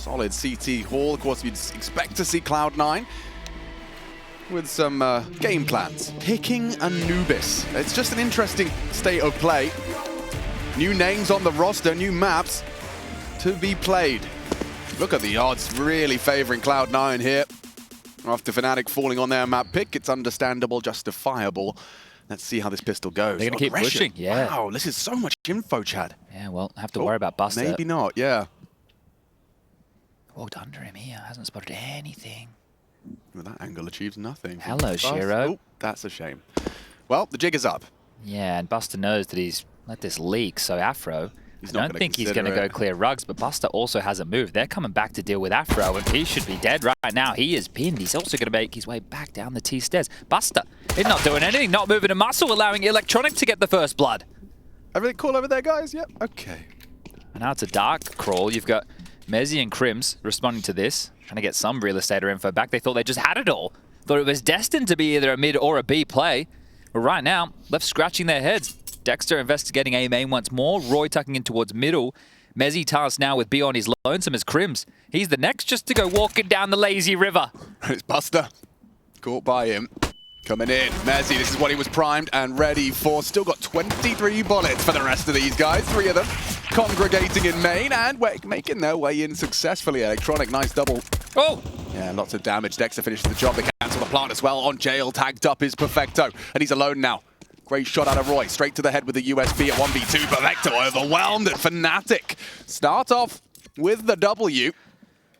Solid CT haul. Of course, we'd expect to see Cloud9 with some game plans. Picking Anubis. It's just an interesting state of play. New names on the roster, new maps to be played. Look at the odds really favoring Cloud9 here. After fnatic falling on their map pick, it's understandable, justifiable. Let's see how this pistol goes. They're going to keep pushing, yeah. Wow, this is so much info, Chad. Yeah, well, have to worry about Buster. Maybe not, yeah. Walked under him here, hasn't spotted anything. Well, that angle achieves nothing. Hello, Shiro. Oh, that's a shame. Well, the jig is up. Yeah, and Buster knows that he's let this leak, so Afro, I don't think he's going to go clear rugs, but Buster also hasn't moved. They're coming back to deal with Afro, and he should be dead right now. He is pinned. He's also going to make his way back down the T stairs. Buster, he's not doing anything, not moving a muscle, allowing Electronic to get the first blood. Everything cool over there, guys? Yep, okay. And now it's a dark crawl. You've got Mezzy and Crims responding to this, trying to get some real estate or info back. They thought they just had it all. Thought it was destined to be either a mid or a B play. But right now, left scratching their heads. Dexter investigating A main once more. Roy tucking in towards middle. Mezzy tasked now with B on his lonesome as Crims. He's the next just to go walking down the lazy river. It's Buster. Caught by him. Coming in. Mezzy, this is what he was primed and ready for. Still got 23 bullets for the rest of these guys. 3 of them congregating in main and making their way in successfully. Electronic, nice double. Oh! Yeah, lots of damage. Dexter finishes the job. They cancel the plant as well. On jail, tagged up is Perfecto. And he's alone now. Great shot out of Roy. Straight to the head with the USB at 1v2. Perfecto overwhelmed at fnatic. Start off with the W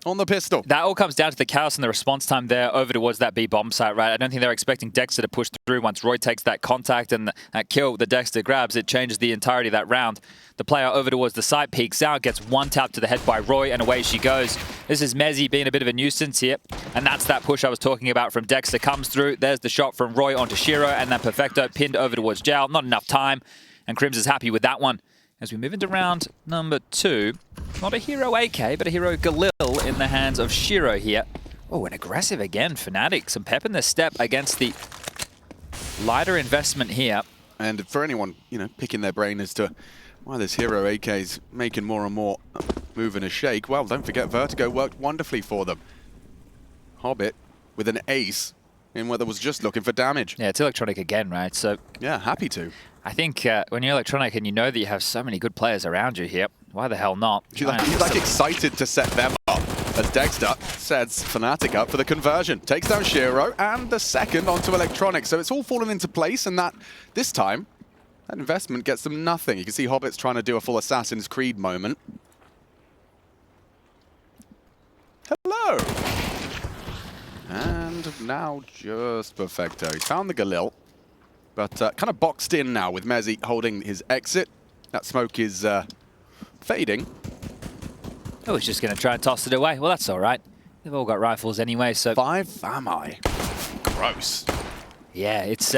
on the pistol. That all comes down to the chaos and the response time there over towards that B bomb site, right? I don't think they're expecting Dexter to push through. Once Roy takes that contact and that kill that Dexter grabs, it changes the entirety of that round. The player over towards the site peeks out, gets one tap to the head by Roy, and away she goes. This is Mezzy being a bit of a nuisance here, and that's that push I was talking about from Dexter comes through. There's the shot from Roy onto Shiro, and then Perfecto pinned over towards Jail. Not enough time, and Crims is happy with that one. As we move into round number 2, not a hero AK, but a hero Galil in the hands of Shiro here. Oh, and aggressive again, fnatic. Some pep in their step against the lighter investment here. And for anyone, picking their brain as to why this hero AK is making more and more move and a shake, well, don't forget Vertigo worked wonderfully for them. Hobbit with an ace in where there was just looking for damage. Yeah, it's Electronic again, right? So yeah, happy to. I think when you're Electronic and you know that you have so many good players around you here, why the hell not? He's like excited to set them up as Dexter sets fnatic up for the conversion. Takes down Shiro and the second onto Electronic. So it's all fallen into place, and that this time that investment gets them nothing. You can see Hobbit's trying to do a full Assassin's Creed moment. Hello! And now just Perfecto. He's found the Galil, but kind of boxed in now with Mezzy holding his exit. That smoke is fading. Oh, he's just going to try and toss it away. Well, that's all right. They've all got rifles anyway, so... 5 ammo. Gross. Yeah, it's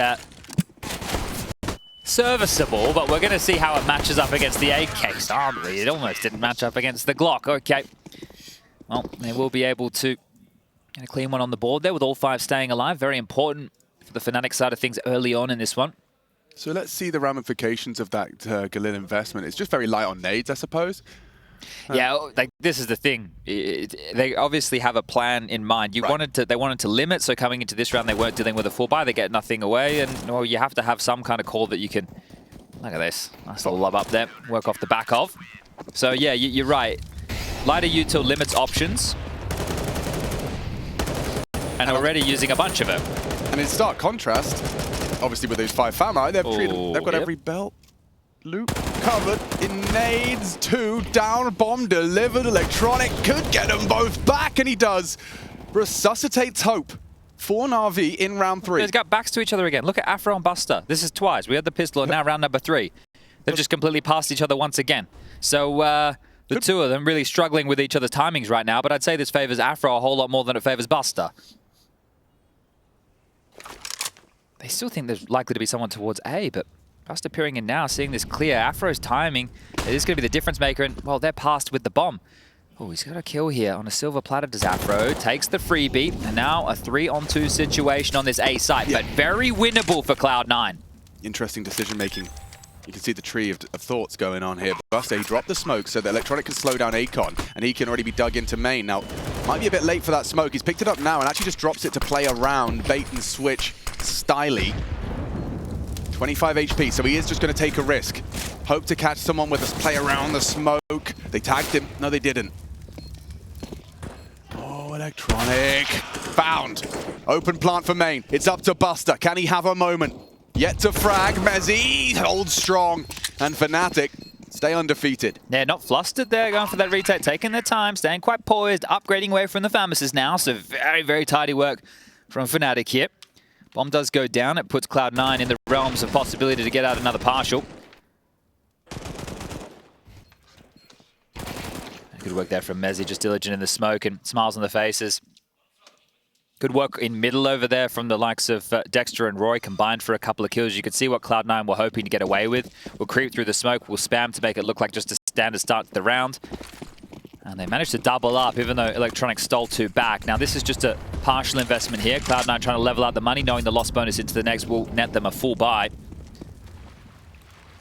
serviceable, but we're going to see how it matches up against the AKs, aren't we? It almost didn't match up against the Glock. Okay. Well, they will be able to get a clean one on the board there with all 5 staying alive. Very important for the fnatic side of things early on in this one. So let's see the ramifications of that Galil investment. It's just very light on nades, I suppose. Yeah, like this is the thing. They obviously have a plan in mind. They wanted to limit, so coming into this round they weren't dealing with a full buy. They get nothing away, and well, you have to have some kind of call that you can. Look at this, nice little lob up there. Work off the back of. So yeah, you're right. Lighter util limits options, and already using a bunch of them. And in stark contrast, obviously with those 5 fami, they've got every belt loop covered in nades. 2 down, bomb delivered. Electronic could get them both back, and he does. Resuscitates hope for Na'Vi in round 3. They've got backs to each other again. Look at Afro and Buster. This is twice. We had the pistol, and now round number 3. They've just completely passed each other once again. So the two of them really struggling with each other's timings right now, but I'd say this favors Afro a whole lot more than it favors Buster. They still think there's likely to be someone towards A, but Buster peering in now, seeing this clear. Afro's timing is going to be the difference maker, and, well, they're passed with the bomb. Oh, he's got a kill here on a silver platter, does Afro. Takes the freebie, and now a 3-on-2 situation on this A site, but very winnable for Cloud9. Interesting decision-making You can see the tree of thoughts going on here. Buster, he dropped the smoke so that Electronic can slow down Akon, and he can already be dug into main. Now, might be a bit late for that smoke. He's picked it up now and actually just drops it to play around, bait and switch, styly. 25 HP, so he is just going to take a risk. Hope to catch someone with us, play around the smoke. They tagged him. No, they didn't. Oh, Electronic. Found. Open plant for main. It's up to Buster. Can he have a moment? Yet to frag. Mezzy holds strong. And fnatic stay undefeated. They're not flustered there, going for that retake, taking their time, staying quite poised, upgrading away from the Famis's now. So very, very tidy work from fnatic here. Bomb does go down. It puts Cloud9 in the realms of possibility to get out another partial. Good work there from Mezzy, just diligent in the smoke and smiles on the faces. Good work in middle over there from the likes of Dexter and Roy, combined for a couple of kills. You can see what Cloud9 were hoping to get away with. We'll creep through the smoke, we'll spam to make it look like just a standard start to the round. And they managed to double up, even though Electronic stole 2 back. Now this is just a partial investment here. Cloud9 trying to level out the money, knowing the loss bonus into the next will net them a full buy.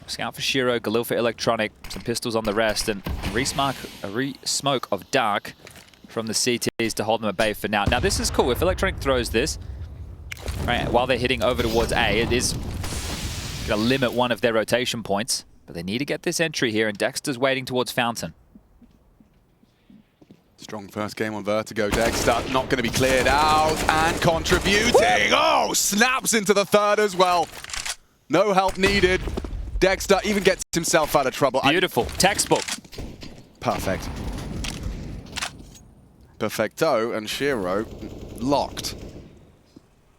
Scout for Shiro, Galil for Electronic, some pistols on the rest, and a re-smoke of Dark from the CTs to hold them at bay for now. Now this is cool. If Electronic throws this, right, while they're hitting over towards A, it is going to limit one of their rotation points. But they need to get this entry here, and Dexter's waiting towards Fountain. Strong first game on Vertigo. Dexter not going to be cleared out and contributing. Oh, snaps into the third as well. No help needed. Dexter even gets himself out of trouble. Beautiful. Textbook. Perfect. Perfecto, and Shiro locked.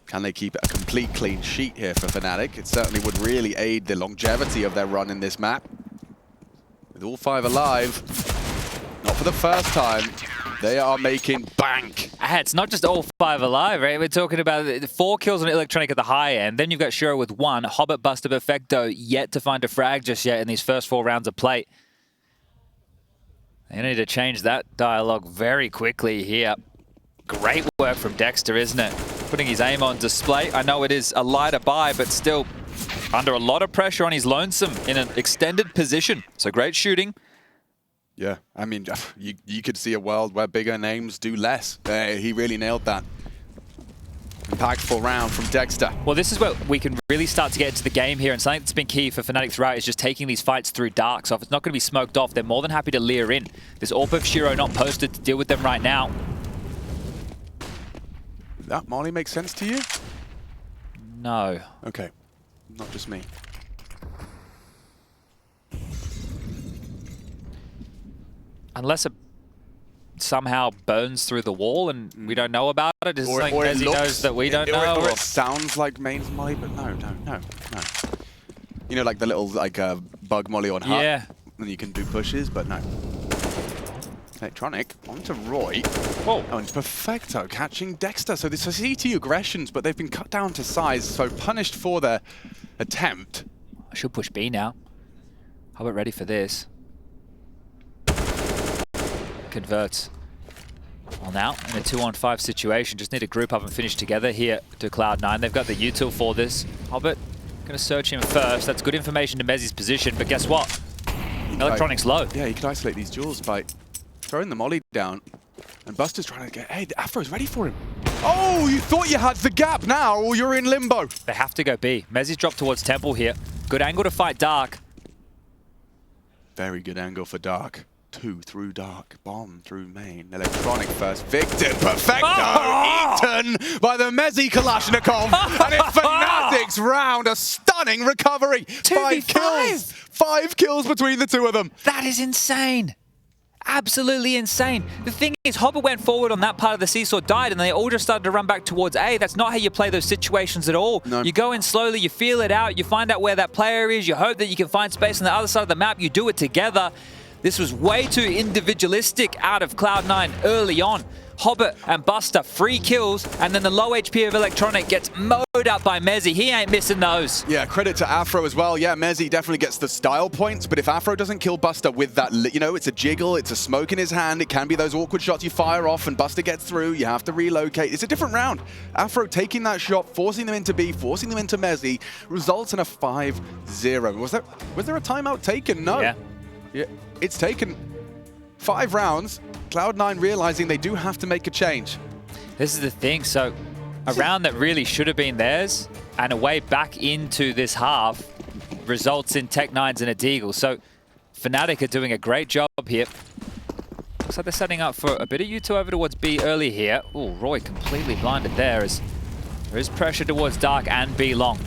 Can they keep a complete clean sheet here for fnatic? It certainly would really aid the longevity of their run in this map. With all 5 alive, not for the first time, they are making bank. It's not just all 5 alive, right? We're talking about 4 kills on Electronic at the high end. Then you've got Shiro with 1. Hobbit, Buster, Perfecto yet to find a frag just yet in these first 4 rounds of play. They need to change that dialogue very quickly here. Great work from Dexter, isn't it? Putting his aim on display. I know it is a lighter buy, but still under a lot of pressure on his lonesome in an extended position. So great shooting. Yeah, I mean, you could see a world where bigger names do less. He really nailed that. Impactful round from Dexter. Well, this is where we can really start to get into the game here, and something that's been key for fnatic throughout is just taking these fights through dark. So if it's not going to be smoked off, they're more than happy to leer in. This AWP of Shiro not posted to deal with them right now. That Molly makes sense to you? No. Okay, not just me. Unless it somehow burns through the wall and we don't know about it. Is something Mezzy knows that we don't know? Or it sounds like mains Molly, but no. You know, like the little bug Molly on Hut? Yeah. And you can do pushes, but no. Electronic onto Roy. Whoa. Oh, and Perfecto catching Dexter. So this is CT aggressions, but they've been cut down to size, so punished for their attempt. I should push B now. Hobbit ready for this. Converts. Well, now in a 2-on-5 situation, just need to group up and finish together here to Cloud9. They've got the util for this. Hobbit going to search him first. That's good information to Mezzy's position, but guess what? Electronic's low. Yeah, he can isolate these duels by throwing the molly down, and Buster's trying to get, hey, the Afro's ready for him. Oh, you thought you had the gap now, or you're in limbo. They have to go B. Mezzy's dropped towards Temple here. Good angle to fight Dark. Very good angle for Dark. 2 through Dark, bomb through main. Electronic first victim, Perfecto, eaten by the Mezzy Kalashnikov, and it's fnatic's round, a stunning recovery. 5 kills, 5 kills between the 2 of them. That is insane. Absolutely insane. The thing is, Hobbit went forward on that part of the seesaw, died, and they all just started to run back towards A. That's not how you play those situations at all. No. You go in slowly, you feel it out, you find out where that player is, you hope that you can find space on the other side of the map, you do it together. This was way too individualistic out of Cloud9 early on. Hobbit and Buster, 3 kills, and then the low HP of Electronic gets mowed loadout by Mezzy. He ain't missing those. Yeah, credit to Afro as well. Yeah, Mezzy definitely gets the style points, but if Afro doesn't kill Buster with that, you know, it's a jiggle, it's a smoke in his hand, it can be those awkward shots you fire off and Buster gets through, you have to relocate. It's a different round. Afro taking that shot, forcing them into B, forcing them into Mezzy, results in a 5-0. Was there a timeout taken? No. Yeah, it's taken 5 rounds. Cloud9 realizing they do have to make a change. This is the thing, so a round that really should have been theirs and a way back into this half results in Tech9s and a Deagle. So fnatic are doing a great job here. Looks like they're setting up for a bit of U2 over towards B early here. Oh, Roy completely blinded there as there is pressure towards Dark and B long.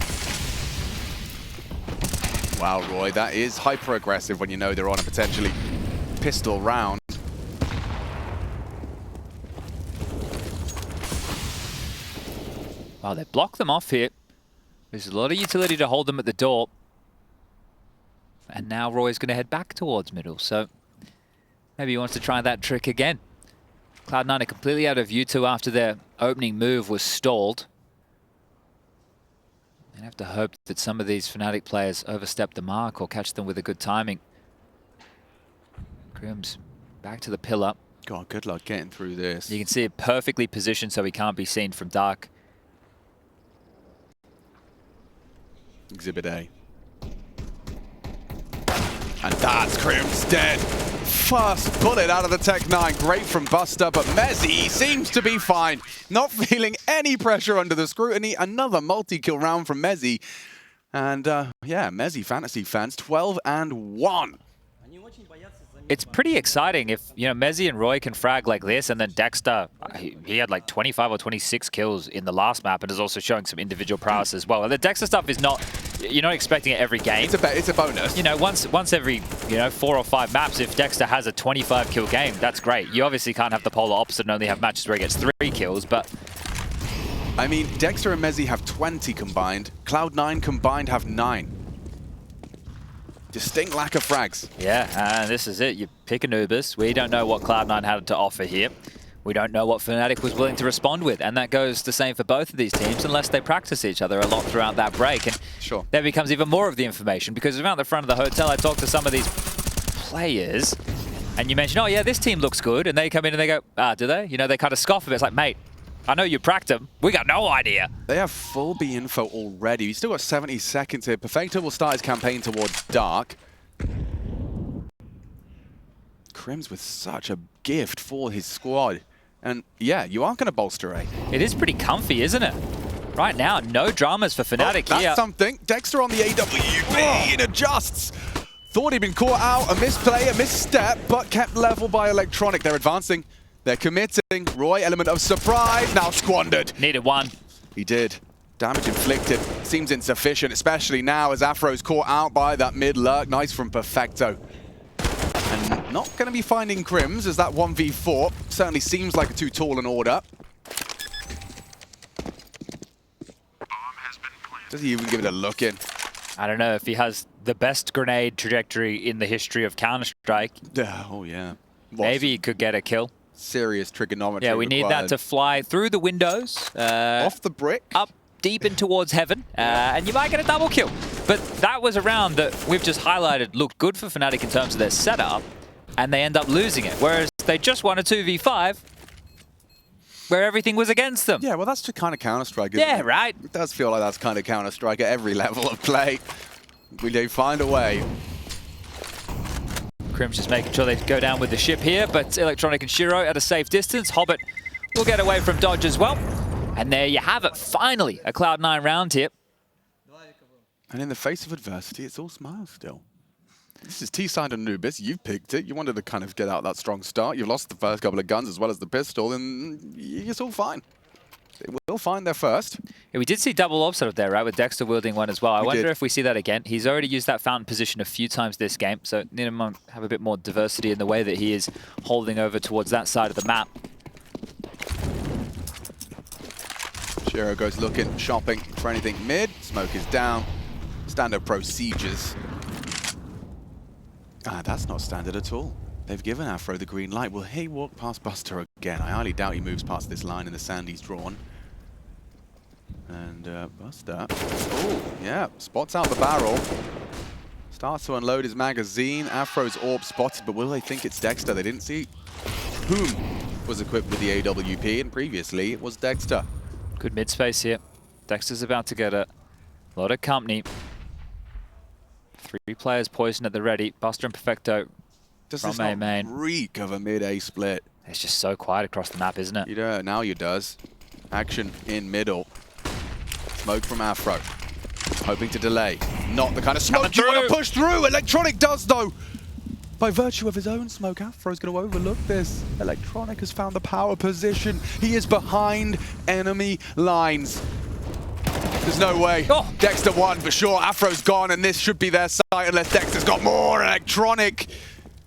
Wow, Roy, that is hyper-aggressive when you know they're on a potentially pistol round. Wow, they block them off here. There's a lot of utility to hold them at the door. And now Roy's going to head back towards middle, so maybe he wants to try that trick again. Cloud9 are completely out of U2 after their opening move was stalled. They have to hope that some of these Fnatic players overstep the mark or catch them with a good timing. Crims back to the pillar. God, good luck getting through this. You can see it perfectly positioned so he can't be seen from Dark. Exhibit A. And that's Crim's dead. First bullet out of the Tech9. Great from Buster, but Mezzy seems to be fine. Not feeling any pressure under the scrutiny. Another multi-kill round from Mezzy. And yeah, Mezzy fantasy fans, 12-1. It's pretty exciting if, you know, Mezzy and Roy can frag like this, and then Dexter, he had like 25 or 26 kills in the last map and is also showing some individual prowess as well. And the Dexter stuff is not, you're not expecting it every game. It's a bonus. You know, once every, you know, 4 or 5 maps, if Dexter has a 25 kill game, that's great. You obviously can't have the polar opposite and only have matches where he gets 3 kills, but... I mean, Dexter and Mezzy have 20 combined. Cloud9 combined have 9. Distinct lack of frags. Yeah, and this is it. You pick Anubis. We don't know what Cloud9 had to offer here. We don't know what Fnatic was willing to respond with, and that goes the same for both of these teams unless they practice each other a lot throughout that break. And sure, that becomes even more of the information, because around the front of the hotel, I talked to some of these players, and you mention, oh yeah, this team looks good, and they come in and they go, ah, do they? You know, they kind of scoff a bit. It's like, mate, I know you pracked them. We got no idea. They have full B info already. He's still got 70 seconds here. Perfecto will start his campaign towards Dark. Crims with such a gift for his squad. And yeah, you are going to bolster A. It is pretty comfy, isn't it? Right now, no dramas for Fnatic here. That's something. Dexter on the AWP and adjusts. Thought he'd been caught out. A misplay, a misstep, but kept level by Electronic. They're advancing. They're committing. Roy, element of surprise, now squandered. Needed one. He did. Damage inflicted. Seems insufficient, especially now as Afro's caught out by that mid lurk. Nice from Perfecto. And not going to be finding Crims as that 1v4 certainly seems like a too tall an order. Does he even give it a look in? I don't know if he has the best grenade trajectory in the history of Counter-Strike. Oh, yeah. Maybe he could get a kill. Serious trigonometry. Yeah, we need that to fly through the windows. Off the brick. Up deep in towards heaven. And you might get a double kill. But that was a round that we've just highlighted looked good for Fnatic in terms of their setup. And they end up losing it. Whereas they just won a 2v5 where everything was against them. Yeah, well, that's kind of Counter-Strike, isn't Yeah, it? right. It does feel like that's kind of Counter-Strike at every level of play. Will they find a way? Crims just making sure they go down with the ship here, but Electronic and Shiro at a safe distance. Hobbit will get away from dodge as well. And there you have it, finally, a Cloud9 round here. And in the face of adversity, it's all smiles still. This is T-side Anubis. You've picked it. You wanted to kind of get out that strong start. You've lost the first couple of guns as well as the pistol, and it's all fine. They will find their first. Yeah, we did see double offset up there, right, with Dexter wielding one as well. I wonder if we see that again. He's already used that fountain position a few times this game, so need him to have a bit more diversity in the way that he is holding over towards that side of the map. Shiro goes looking, shopping for anything mid. Smoke is down. Standard procedures. Ah, that's not standard at all. They've given Afro the green light. Will he walk past Buster again? I highly doubt he moves past this line in the sand he's drawn. And Buster, oh yeah, spots out the barrel. Starts to unload his magazine. Afro's orb spotted, but will they think it's Dexter? They didn't see whom was equipped with the AWP, and previously it was Dexter. Good mid space here. Dexter's about to get a lot of company. 3 players poisoned at the ready. Buster and Perfecto Does from this A not main. reek of a mid-A split? It's just so quiet across the map, isn't it? Yeah, now you does. Action in middle. Smoke from Afro. Hoping to delay. Not the kind of smoke you want to push through. Electronic does, though. By virtue of his own smoke, Afro's going to overlook this. Electronic has found the power position. He is behind enemy lines. There's no way. Oh. Dexter won for sure. Afro's gone, and this should be their site unless Dexter's got more. Electronic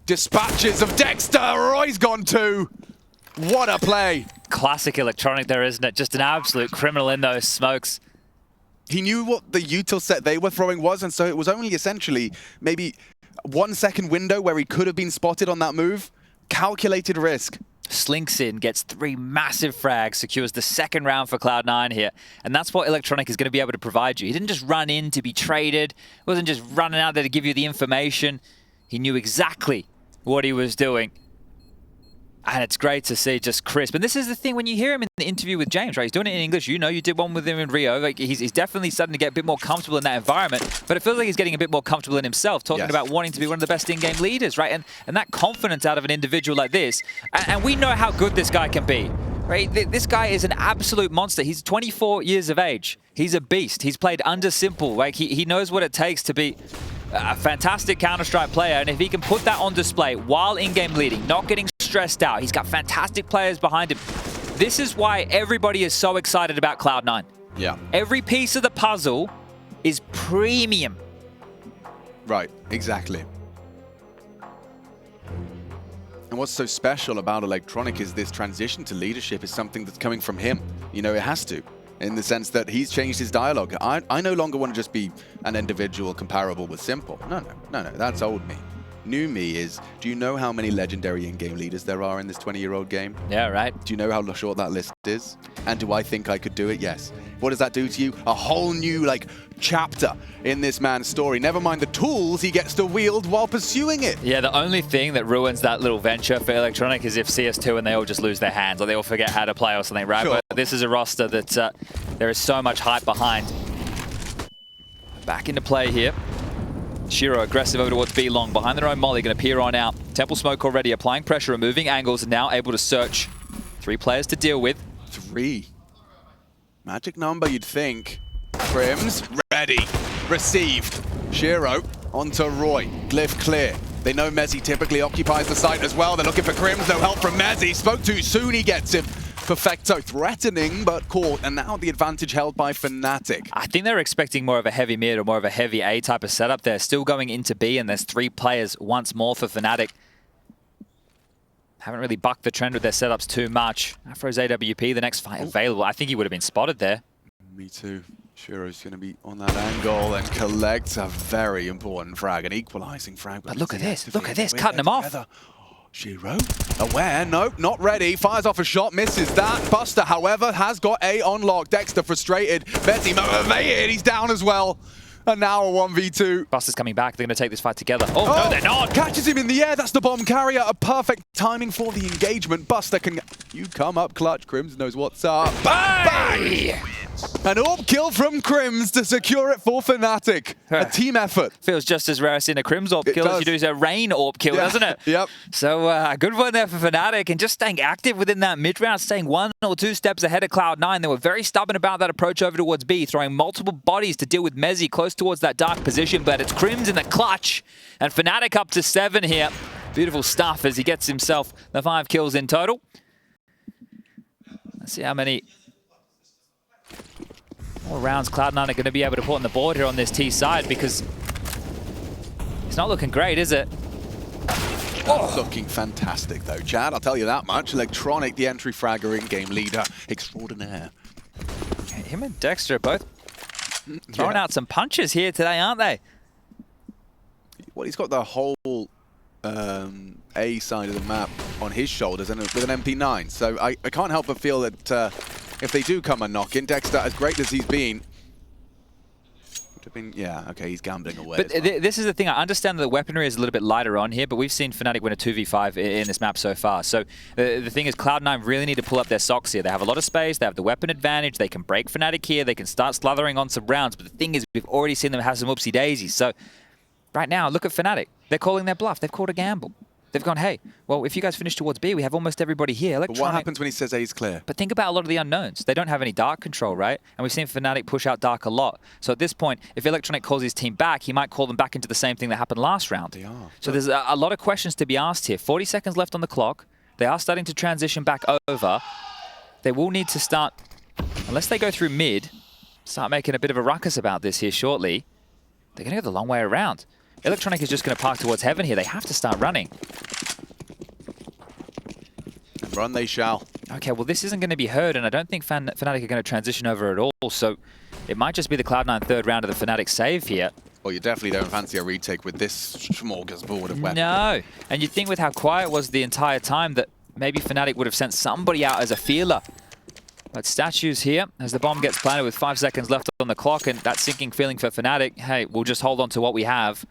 dispatches of Dexter. Roy's gone too. What a play. Classic Electronic there, isn't it? Just an absolute criminal in those smokes. He knew what the util set they were throwing was, and so it was only essentially maybe 1 second window where he could have been spotted on that move. Calculated risk. Slinks in, gets 3 massive frags, secures the second round for Cloud9 here. And that's what Electronic is going to be able to provide you. He didn't just run in to be traded. He wasn't just running out there to give you the information. He knew exactly what he was doing. And it's great to see, just crisp. And this is the thing, when you hear him in the interview with James, right? He's doing it in English. You know, you did one with him in Rio. Like, he's definitely starting to get a bit more comfortable in that environment. But it feels like he's getting a bit more comfortable in himself, talking about wanting to be one of the best in-game leaders, right? And that confidence out of an individual like this. And we know how good this guy can be, right? This guy is an absolute monster. He's 24 years of age. He's a beast. He's played under Simple. Like, he knows what it takes to be a fantastic Counter-Strike player. And if he can put that on display while in-game leading, not getting stressed out. He's got fantastic players behind him. This is why everybody is so excited about Cloud9. Yeah. Every piece of the puzzle is premium. Right, exactly. And what's so special about Electronic is this transition to leadership is something that's coming from him. You know, it has to, in the sense that he's changed his dialogue. I no longer want to just be an individual comparable with Simple. No, that's old me. New me is, do you know how many legendary in-game leaders there are in this 20-year-old game? Yeah, right. Do you know how short that list is? And do I think I could do it? Yes. What does that do to you? A whole new, chapter in this man's story. Never mind the tools he gets to wield while pursuing it. Yeah, the only thing that ruins that little venture for Electronic is if CS2 and they all just lose their hands or they all forget how to play or something, right? Sure. But this is a roster that there is so much hype behind. Back into play here. Shiro aggressive over towards B long, behind their own molly, going to peer on out. Temple smoke already, applying pressure, removing angles, and now able to search 3 players to deal with. 3. Magic number, you'd think. Crims, ready, received. Shiro onto Roy, glyph clear. They know Mezzi typically occupies the site as well. They're looking for Crims, no help from Mezzi. Spoke too soon, he gets him. Perfecto threatening, but caught, and now the advantage held by fnatic. I think they're expecting more of a heavy mid or more of a heavy A type of setup. They're still going into B, and there's 3 players once more for fnatic. Haven't really bucked the trend with their setups too much. Afro's AWP, the next fight available. I think he would have been spotted there. Me too. Shiro's going to be on that angle and collects a very important frag, an equalizing frag. But look at this, cutting him off. Shiro, aware, nope, not ready, fires off a shot, misses that. Buster, however, has got A on lock. Dexter frustrated, Mezzi motivated, he's down as well. And now a 1v2. Buster's coming back, they're going to take this fight together. Oh, no, they're not! Catches him in the air, that's the bomb carrier. A perfect timing for the engagement. Buster can... You come up clutch, Crims knows what's up. Bang! An orb kill from Crims to secure it for fnatic. A team effort. Feels just as rare as in a Crims orb kill as you do as a Rain orb kill, doesn't it? Yep. So a good one there for fnatic, and just staying active within that mid-round, staying 1 or 2 steps ahead of Cloud9. They were very stubborn about that approach over towards B, throwing multiple bodies to deal with Mezzi close towards that dark position, but it's Crims in the clutch, and fnatic up to 7 here. Beautiful stuff as he gets himself the 5 kills in total. Let's see how many more rounds Cloud9 are going to be able to put on the board here on this T side, because it's not looking great, is it? Looking fantastic though, Chad, I'll tell you that much. Electronic, the entry fragger, in-game leader extraordinaire. Him and Dexter are both throwing out some punches here today, aren't they? Well, he's got the whole A side of the map on his shoulders and with an MP9, so I can't help but feel that if they do come and knock in, Dexter, as great as he's been, yeah, okay, he's gambling away. But this is the thing. I understand that the weaponry is a little bit lighter on here, but we've seen fnatic win a 2v5 in this map so far. So the thing is, Cloud9 really need to pull up their socks here. They have a lot of space. They have the weapon advantage. They can break fnatic here. They can start slathering on some rounds. But the thing is, we've already seen them have some oopsie daisies. So right now, look at fnatic. They're calling their bluff. They've called a gamble. They've gone, hey, well, if you guys finish towards B, we have almost everybody here. But what happens when he says A is clear? But think about a lot of the unknowns. They don't have any dark control, right? And we've seen fnatic push out dark a lot. So at this point, if Electronic calls his team back, he might call them back into the same thing that happened last round. They are. So there's a lot of questions to be asked here. 40 seconds left on the clock. They are starting to transition back over. They will need to start, unless they go through mid, start making a bit of a ruckus about this here shortly. They're going to go the long way around. Electronic is just going to park towards heaven here. They have to start running. Run they shall. Okay, well, this isn't going to be heard, and I don't think fnatic are going to transition over at all, so it might just be the Cloud9 third round of the fnatic save here. Well, you definitely don't fancy a retake with this smorgasbord of weapons. No, and you'd think with how quiet it was the entire time that maybe fnatic would have sent somebody out as a feeler. But statues here, as the bomb gets planted with 5 seconds left on the clock, and that sinking feeling for fnatic, hey, we'll just hold on to what we have.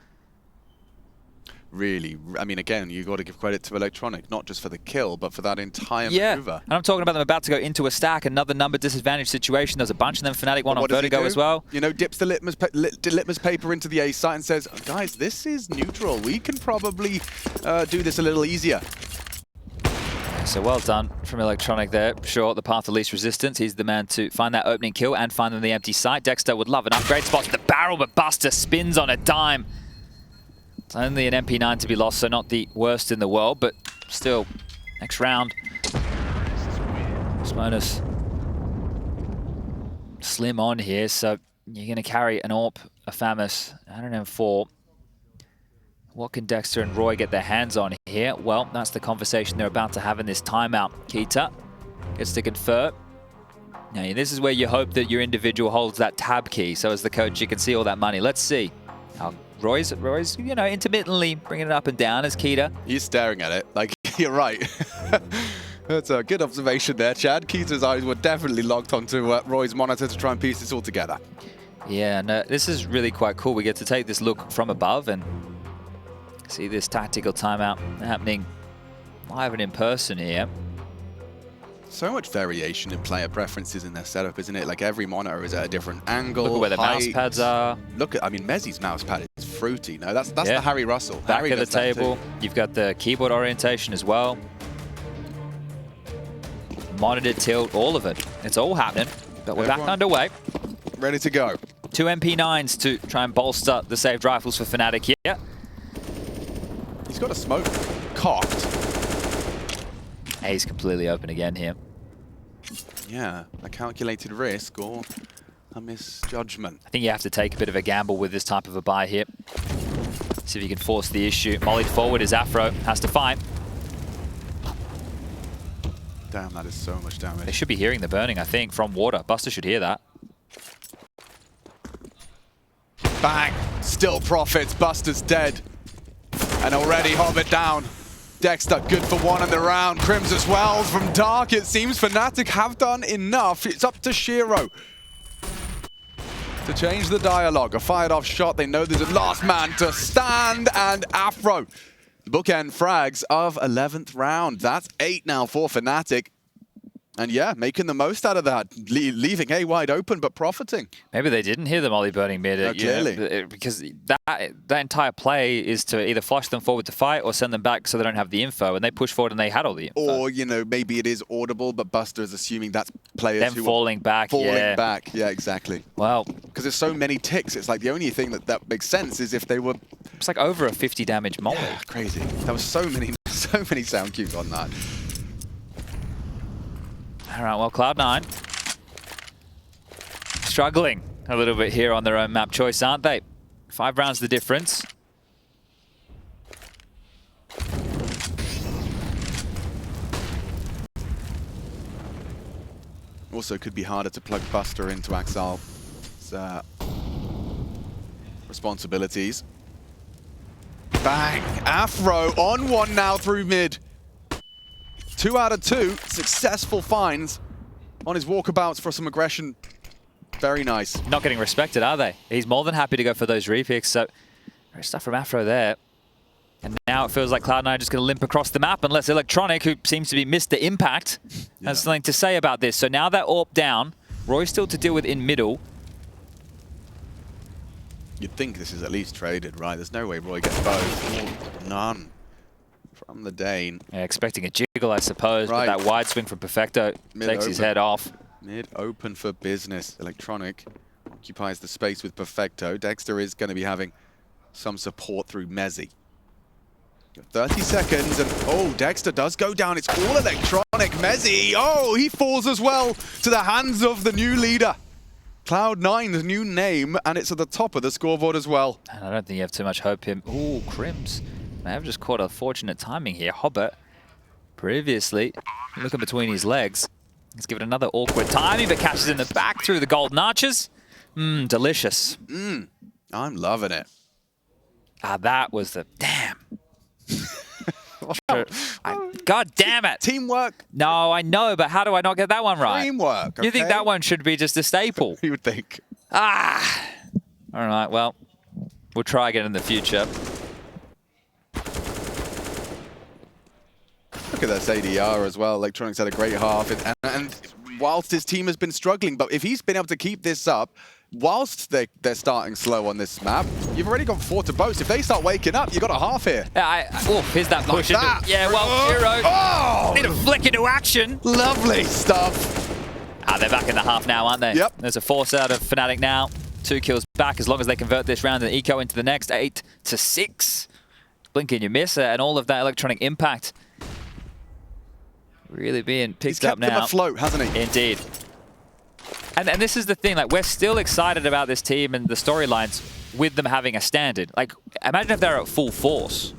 Really, I mean, again, you got to give credit to Electronic, not just for the kill, but for that entire maneuver. And I'm talking about them about to go into a stack, another number disadvantage situation. There's a bunch of them. fnatic one on Vertigo as well. You know, dips the litmus paper into the A site and says, guys, this is neutral. We can probably do this a little easier. So well done from Electronic there. Sure, the path of least resistance. He's the man to find that opening kill and find them the empty site. Dexter would love an upgrade spot to the barrel, but Buster spins on a dime. It's only an MP9 to be lost, so not the worst in the world, but still, next round. Smotus slim on here, so you're going to carry an AWP, a Famous, and an M4. What can Dexter and Roy get their hands on here? Well, that's the conversation they're about to have in this timeout. Kita gets to confer. Now, this is where you hope that your individual holds that tab key, so as the coach, you can see all that money. Let's see how Roy's, you know, intermittently bringing it up and down as Kita. He's staring at it. Like, you're right. That's a good observation there, Chad. Kita's eyes were definitely locked onto Roy's monitor to try and piece this all together. Yeah, and this is really quite cool. We get to take this look from above and see this tactical timeout happening live and in person here. So much variation in player preferences in their setup, isn't it? Like every monitor is at a different angle. Look at where the mouse pads are. Look at, I mean, Mezzi's mouse pad is fruity. No, that's the Harry Russell. Back Harry of the table. You've got the keyboard orientation as well. Monitor tilt, all of it. It's all happening, but we're back underway. Ready to go. 2 MP9s to try and bolster the saved rifles for fnatic here. He's got a smoke cocked. A's completely open again here. Yeah, a calculated risk or a misjudgment. I think you have to take a bit of a gamble with this type of a buy here. See if you can force the issue. Mollied forward as Afro has to fight. Damn, that is so much damage. They should be hearing the burning, I think, from water. Buster should hear that. Bang! Still profits. Buster's dead. And already Hobbit down. Dexter good for one in the round. Crimson Wells from Dark. It seems fnatic have done enough. It's up to Shiro to change the dialogue. A fired off shot. They know there's a last man to stand, and Afro. Bookend frags of 11th round. That's 8 now for fnatic. And yeah, making the most out of that, leaving A wide open, but profiting. Maybe they didn't hear the molly burning mid. Clearly. Because that entire play is to either flush them forward to fight or send them back so they don't have the info. And they push forward and they had all the info. Or, you know, maybe it is audible, but Buster is assuming that's players them who falling back. Falling back, yeah, exactly. Well, because there's so many ticks, it's like the only thing that makes sense is if they were... It's like over a 50 damage molly. Yeah, crazy. There was so many sound cues on that. All right, well, Cloud9 struggling a little bit here on their own map choice, aren't they? 5 rounds the difference. Also could be harder to plug Buster into Axal's responsibilities. Bang! Afro on one now through mid. 2 out of 2 successful finds. on his walkabouts for some aggression. Very nice. Not getting respected, are they? He's more than happy to go for those repicks. So, great stuff from Afro there. And now it feels like Cloud9 are just going to limp across the map, unless Electronic, who seems to be Mr. Impact, has something to say about this. So now they're AWP down. Roy still to deal with in middle. You'd think this is at least traded, right? There's no way Roy gets both. Oh, none from the Dane. Yeah, expecting a jiggle, I suppose, right. but that wide swing from Perfecto takes his head off. Mid open for business. Electronic occupies the space with Perfecto. Dexter is going to be having some support through Mezzi. 30 seconds, and oh, Dexter does go down. It's all Electronic. Mezzi, oh, he falls as well to the hands of the new leader. Cloud9's new name, and it's at the top of the scoreboard as well. And I don't think you have too much hope him. Ooh, Crims may have just caught a fortunate timing here. Hobbit, previously, looking between his legs. He's given another awkward timing, but catches in the back through the golden arches. Delicious. I'm loving it. Ah, that was the... Damn. God damn it. Teamwork. No, I know, but how do I not get that one right? Teamwork, okay? You think that one should be just a staple? You would think. Ah. All right, well, we'll try again in the future. Look at this ADR as well. Electronics had a great half. And whilst his team has been struggling, but if he's been able to keep this up, whilst they're starting slow on this map, you've already got 4 to boast. If they start waking up, you've got a half here. Oh, here's that push. Like that. Yeah, well, Hero. Oh! Need a flick into action. Lovely stuff. Ah, they're back in the half now, aren't they? Yep. There's a force out of fnatic now. 2 kills back as long as they convert this round and eco into the next. 8 to 6. Blink and you miss it, and all of that electronic impact really being picked up now. He's kept them afloat, hasn't he? Indeed. And this is the thing, like, we're still excited about this team and the storylines with them having a standard. Like, imagine if they're at full force.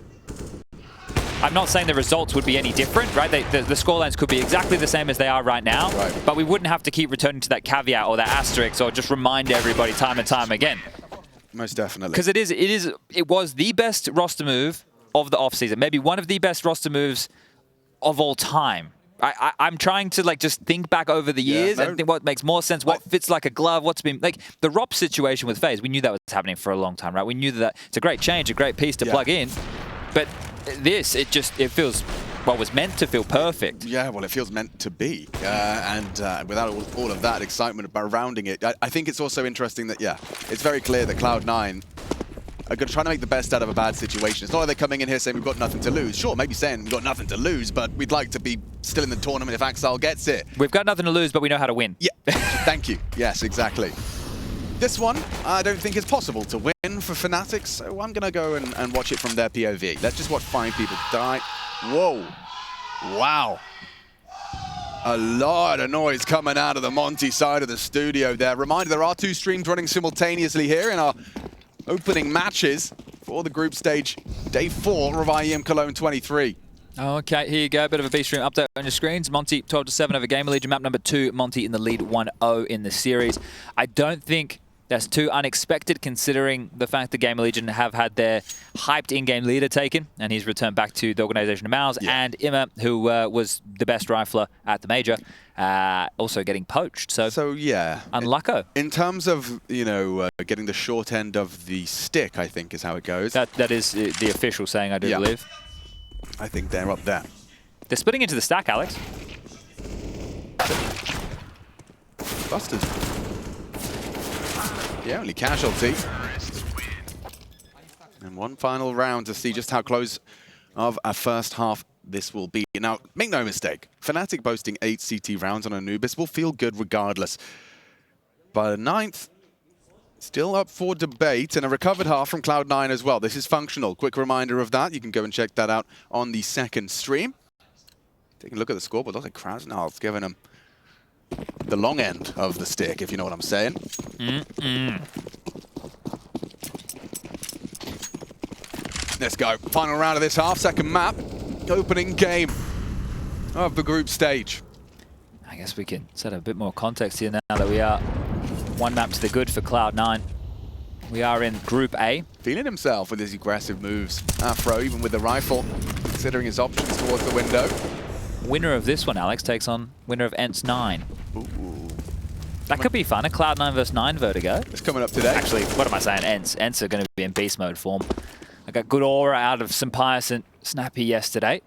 I'm not saying the results would be any different, right? The scorelines could be exactly the same as they are right now, but we wouldn't have to keep returning to that caveat or that asterisk or just remind everybody time and time again. Most definitely. Because it was the best roster move of the offseason, maybe one of the best roster moves of all time. I'm trying to just think back over the years and think what makes more sense, what fits like a glove, what's been like the ROP situation with FaZe. We knew that was happening for a long time, right? We knew that it's a great change, a great piece to plug in, but this it feels what was meant to feel perfect. Yeah, well, it feels meant to be, and without all of that excitement surrounding it, I think it's also interesting that it's very clear that Cloud9 are going to try to make the best out of a bad situation. It's not like they're coming in here saying we've got nothing to lose. Sure, maybe saying we've got nothing to lose, but we'd like to be still in the tournament if Axel gets it. We've got nothing to lose, but we know how to win. Yeah, thank you. Yes, exactly. This one, I don't think is possible to win for fnatic, so I'm going to go and watch it from their POV. Let's just watch 5 people die. Whoa. Wow. A lot of noise coming out of the Monty side of the studio there. Reminder, there are 2 streams running simultaneously here in our opening matches for the group stage, day 4 of IEM Cologne 23. Okay, here you go. Bit of a B-stream update on your screens. Monty 12-7 over Gamer Legion. Map number 2, Monty in the lead 1-0 in the series. I don't think that's too unexpected considering the fact that Gamer Legion have had their hyped in-game leader taken, and he's returned back to the organization of Mouse, and Imma, who was the best rifler at the major, also getting poached. So yeah, unlucko. In terms of, getting the short end of the stick, I think is how it goes. That is the official saying, I do believe. I think they're up there. They're splitting into the stack, Alex. Busters. The only casualty. And one final round to see just how close of a first half this will be. Now, make no mistake, fnatic boasting 8 CT rounds on Anubis will feel good regardless. But a 9th, still up for debate, and a recovered half from Cloud9 as well. This is functional. Quick reminder of that. You can go and check that out on the second stream. Taking a look at the scoreboard, looks like Krasnal's giving him the long end of the stick, if you know what I'm saying. Let's go. Final round of this half, second map. Opening game of the group stage. I guess we can set a bit more context here now that we are 1 map to the good for Cloud9. We are in Group A. Feeling himself with his aggressive moves. Afro, even with the rifle, considering his options towards the window. Winner of this one, Alex, takes on winner of ENT's 9. Ooh. That could be fun, a Cloud9 versus 9 Vertigo. It's coming up today. Actually, what am I saying? Ents. Ents are going to be in beast mode form. I got good aura out of Sampaius and Snappy yesterday.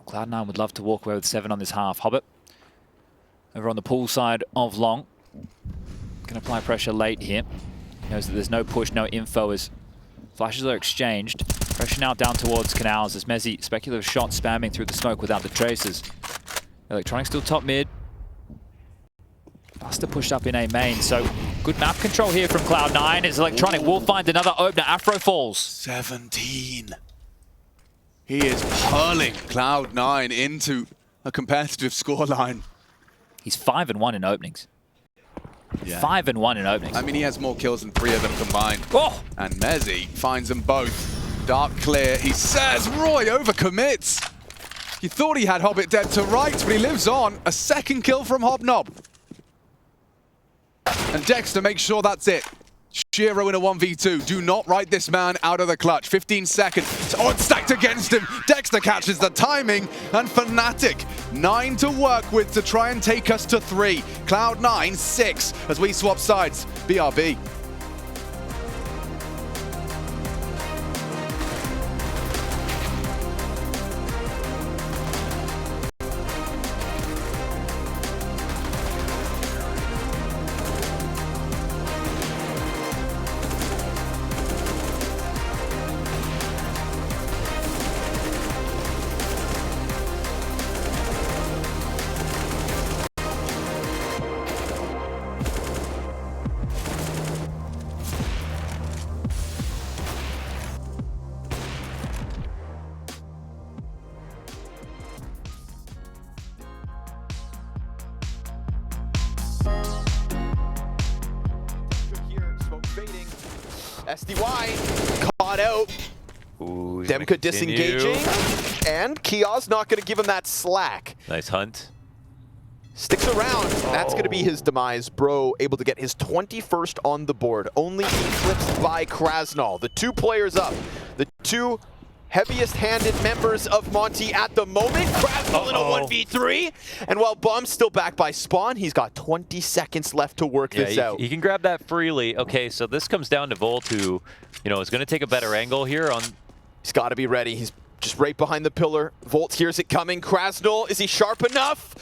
Cloud9 would love to walk away with 7 on this half. Hobbit over on the pool side of Long. Can apply pressure late here. Knows that there's no push, no info as flashes are exchanged. Pressure now down towards Canals as Mezzi, speculative shot spamming through the smoke without the traces. Electronic still top mid. Buster pushed up in A main, so good map control here from Cloud9 as Electronic will find another opener. Afro falls. 17. He is hurling Cloud9 into a competitive scoreline. He's 5-1 in openings. Yeah. 5-1 in openings. I mean, he has more kills than 3 of them combined. Oh! And Mezzi finds them both. Dark clear. He says Roy overcommits. He thought he had Hobbit dead to rights, but he lives on. A second kill from Hobnob. And Dexter makes sure that's it. Shiro in a 1v2. Do not write this man out of the clutch. 15 seconds. Oh, it's stacked against him. Dexter catches the timing. And fnatic, 9 to work with to try and take us to 3. Cloud9, 6 as we swap sides. BRB. SDY caught out. Ooh, Demka disengaging, and Kia's not going to give him that slack. Nice hunt. Sticks around. That's going to be his demise. Bro able to get his 21st on the board, only eclipsed by Krasnal. The 2 players up. The 2 heaviest-handed members of Monty at the moment. Krasnal in a 1v3. And while Bomb's still back by Spawn, he's got 20 seconds left to work this out. He can grab that freely. Okay, so this comes down to Volt, who, you know, is going to take a better angle here on. He's got to be ready. He's just right behind the pillar. Volt hears it coming. Krasnal, is he sharp enough?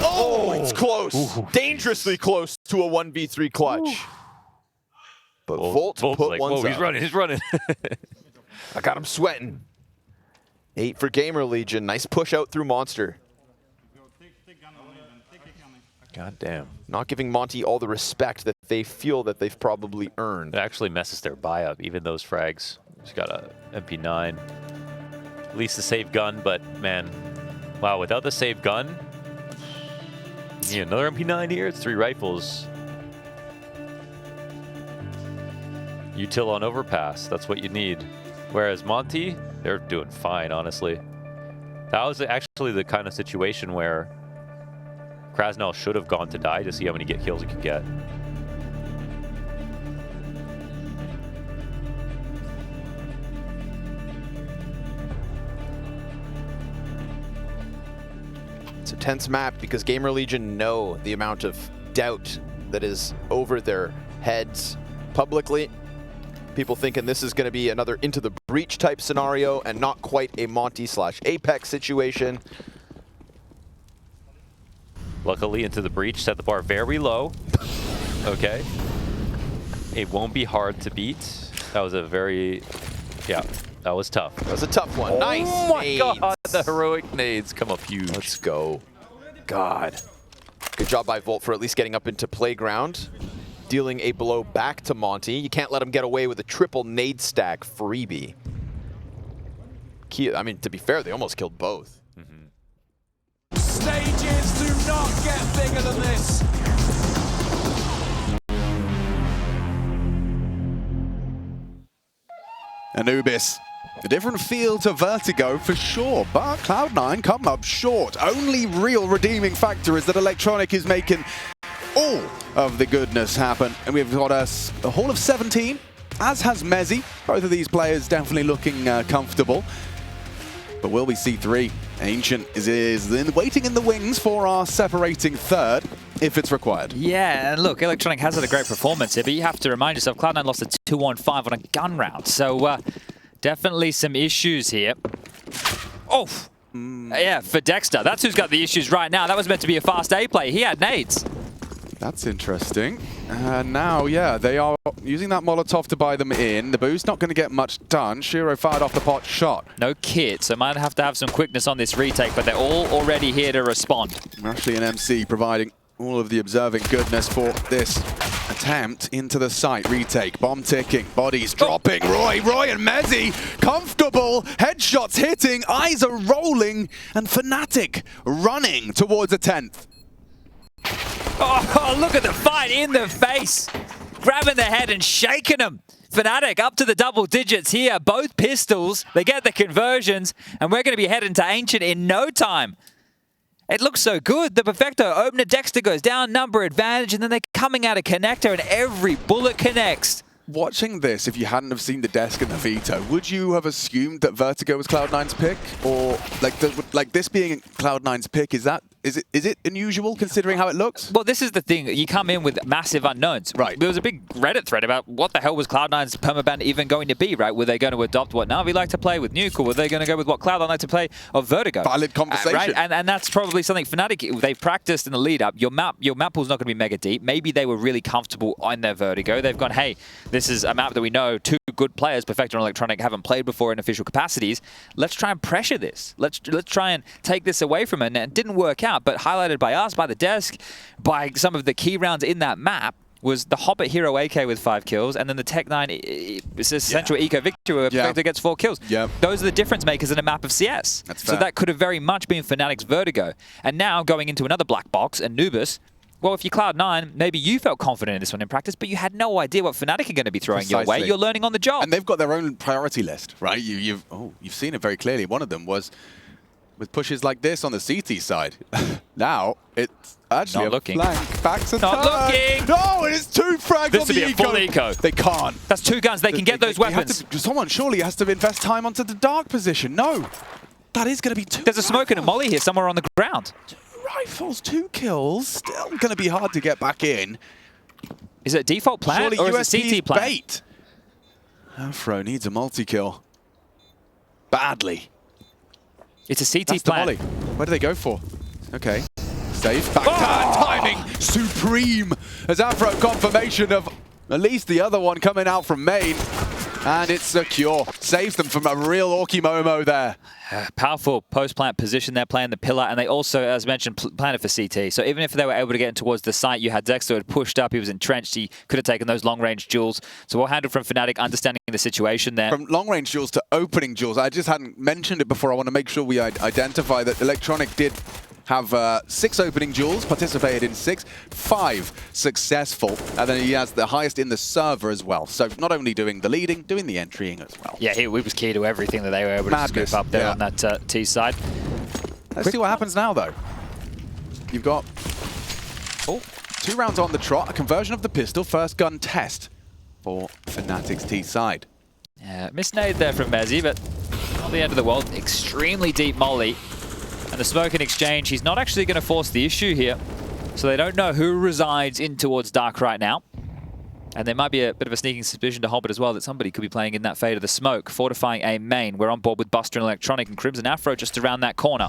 Oh, it's close. Ooh. Dangerously close to a 1v3 clutch. Ooh. But Volt's put like, one. Whoa, he's running, he's running. I got him sweating. 8 for Gamer Legion. Nice push out through Monster. God damn. Not giving Monty all the respect that they feel that they've probably earned. It actually messes their buy up, even those frags. He's got a MP9. At least the save gun, but man, wow, without the save gun, you need another MP9 here. It's 3 rifles. Util on overpass, that's what you need. Whereas Monty, they're doing fine, honestly. That was actually the kind of situation where Krasnal should have gone to die to see how many kills he could get. It's a tense map because Gamer Legion know the amount of doubt that is over their heads publicly. People thinking this is going to be another Into the Breach type scenario and not quite a Monty/Apex situation. Luckily, Into the Breach set the bar very low. Okay. It won't be hard to beat. That was a very, yeah, that was tough. That was a tough one. Nice. Oh my God, the heroic nades come up huge. Let's go. God. Good job by Volt for at least getting up into playground. Dealing a blow back to Monty. You can't let him get away with a triple nade stack freebie. I mean, to be fair, they almost killed both. Stages do not get bigger than this. Anubis. A different feel to Vertigo for sure, but Cloud9 come up short. Only real redeeming factor is that Electronic is making all of the goodness happen. And we've got a haul of 17, as has Mezzi. Both of these players definitely looking comfortable. But will we see 3? Ancient is waiting in the wings for our separating third, if it's required. Yeah, and look, Electronic has had a great performance here, but you have to remind yourself, Cloud9 lost a 2-on-5 on a gun round, so definitely some issues here. Oh! Yeah, for Dexter. That's who's got the issues right now. That was meant to be a fast A play. He had nades. That's interesting. Now, yeah, they are using that Molotov to buy them in. The boost not going to get much done. Shiro fired off the pot shot. No kit, so might have to have some quickness on this retake, but they're all already here to respond. Ashley and MC providing all of the observing goodness for this attempt into the site. Retake, bomb ticking, bodies dropping. Roy and Mezzy comfortable. Headshots hitting, eyes are rolling, and fnatic running towards a 10th. Oh, look at the fight in the face. Grabbing the head and shaking them. fnatic up to the double digits here. Both pistols. They get the conversions, and we're going to be heading to Ancient in no time. It looks so good. The Perfecto opener, Dexter goes down, number advantage, and then they're coming out of connector, and every bullet connects. Watching this, if you hadn't have seen the desk and the veto, would you have assumed that Vertigo was Cloud9's pick? Or like this being Cloud9's pick, is it unusual considering how it looks? Well, this is the thing. You come in with massive unknowns. Right. There was a big Reddit thread about what the hell was Cloud9's permaban even going to be, right? Were they going to adopt what Na'Vi like to play with Nuke, or were they going to go with what Cloud9 like to play of Vertigo? Valid conversation. Right? And that's probably something fnatic, they've practiced in the lead up. Your map pool's not going to be mega deep. Maybe they were really comfortable on their Vertigo. They've gone, hey, this is a map that we know two good players, Perfecto and Electronic, haven't played before in official capacities. Let's try and pressure this. Let's try and take this away from it. And it didn't work out, but highlighted by us, by the desk, by some of the key rounds in that map was the Hobbit Hero AK with 5 kills, and then the Tech9 Essential Eco Victory where Perfecto gets 4 kills. Those are the difference makers in a map of CS. So that could have very much been Fnatic's Vertigo. And now going into another black box, Anubis, well, if you're Cloud9, maybe you felt confident in this one in practice, but you had no idea what Fnatic are going to be throwing your way. You're learning on the job. And they've got their own priority list, right? You've seen it very clearly. One of them was with pushes like this on the CT side. Now it's actually not looking. Flank. Back to not looking. No, it is 2 frags this on the eco. This would be a full eco. They can't. That's 2 guns. They can get those weapons. Someone surely has to invest time onto the dark position. No, that is going to be 2. There's a smoke and a molly here somewhere on the ground. 2 rifles, 2 kills. Still going to be hard to get back in. Is it default plan surely or is it CT plan? Bait. Afro needs a multi-kill. Badly. It's a CT That's plan. The molly. Where do they go for? Okay. Safe. Back timing. Supreme. As Afro confirmation of at least the other one coming out from main. And it's secure. Saves them from a real Orkimomo there. Powerful post-plant position there, playing the pillar, and they also, as mentioned, planted for CT. So even if they were able to get in towards the site, you had Dexter who had pushed up, he was entrenched, he could have taken those long-range duels. So well handled from fnatic, understanding the situation there. From long-range duels to opening duels, I just hadn't mentioned it before. I want to make sure we identify that Electronic did have 6 opening duels, participated in 6, 5 successful, and then he has the highest in the server as well. So not only doing the leading, doing the entrying as well. Yeah, he was key to everything that they were able to scoop up there on that T side. Let's see what happens now, though. You've got 2 rounds on the trot, a conversion of the pistol, first gun test for Fnatic's T side. Yeah, missed nade there from Mezzy, but not the end of the world. Extremely deep molly. And the smoke in exchange, he's not actually going to force the issue here. So they don't know who resides in towards dark right now. And there might be a bit of a sneaking suspicion to Hobbit as well that somebody could be playing in that fade of the smoke, fortifying a main. We're on board with Buster and Electronic and Crimson Afro just around that corner.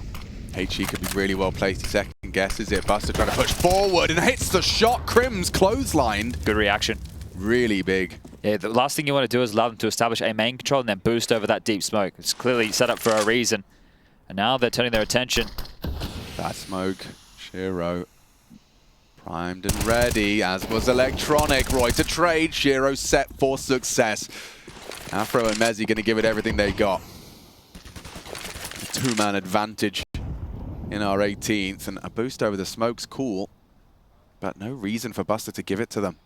HE could be really well placed. He second guesses it. Buster trying to push forward and hits the shot. Crim's clotheslined. Good reaction. Really big. Yeah, the last thing you want to do is allow them to establish a main control and then boost over that deep smoke. It's clearly set up for a reason. And now they're turning their attention. That smoke. Shiro primed and ready, as was Electronic. Roy to trade. Shiro set for success. Afro and Mezzy going to give it everything they got. A 2-man advantage in our 18th. And a boost over the smoke's cool, but no reason for Buster to give it to them.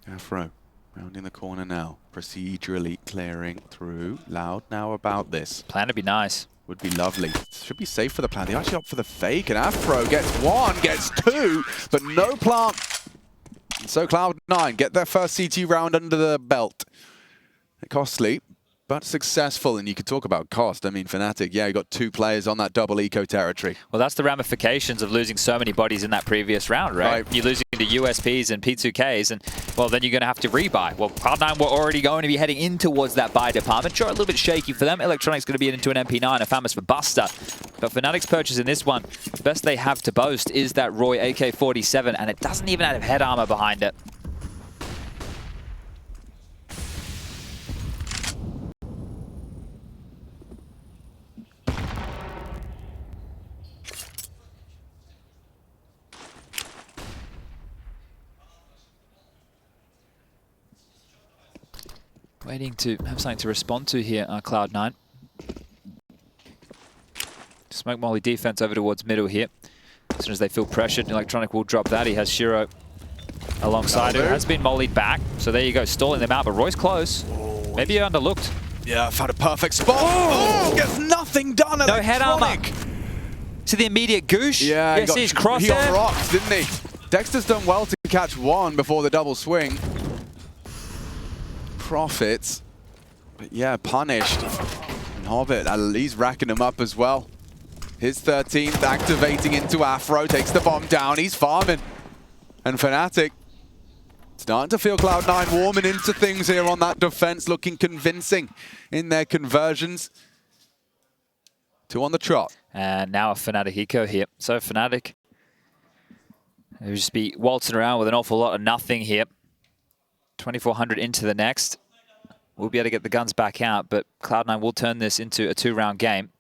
Afro. Rounding the corner now, procedurally clearing through. Loud now about this. Plan to be nice. Would be lovely. Should be safe for the plan. They actually opt for the fake, and Afro gets 1, gets 2, but no plant. And so Cloud9 get their first CT round under the belt. Costly, but successful. And you could talk about cost. I mean, fnatic, yeah, you got 2 players on that double eco territory. Well, that's the ramifications of losing so many bodies in that previous round, right? You're losing to USPs and P2Ks, and, well, then you're going to have to rebuy. Well, Cloud9 were already going to be heading in towards that buy department. Sure, a little bit shaky for them. Electronic's going to be into an MP9, a famous for Buster. But fnatic's purchase in this one, the best they have to boast is that Roy AK-47, and it doesn't even have head armor behind it. Waiting to have something to respond to here, Cloud9. Smoke molly defense over towards middle here. As soon as they feel pressured, Electronic will drop that. He has Shiro alongside him. Has been mollied back. So there you go, stalling them out. But Roy's close. Maybe he underlooked. Yeah, found a perfect spot. Oh, gets nothing done. No head armor. To the immediate goosh. Yeah, yes, he's crossed he got rocked, didn't he? Dexter's done well to catch one before the double swing. Profits, but yeah, punished. And Hobbit, he's racking him up as well. His 13th activating into Afro, takes the bomb down, he's farming. And fnatic starting to feel Cloud9 warming into things here on that defense, looking convincing in their conversions. 2 on the trot. And now a fnatic eco here. So fnatic, they'll just be waltzing around with an awful lot of nothing here. 2400 into the next. We'll be able to get the guns back out, but Cloud9 will turn this into a 2-round game.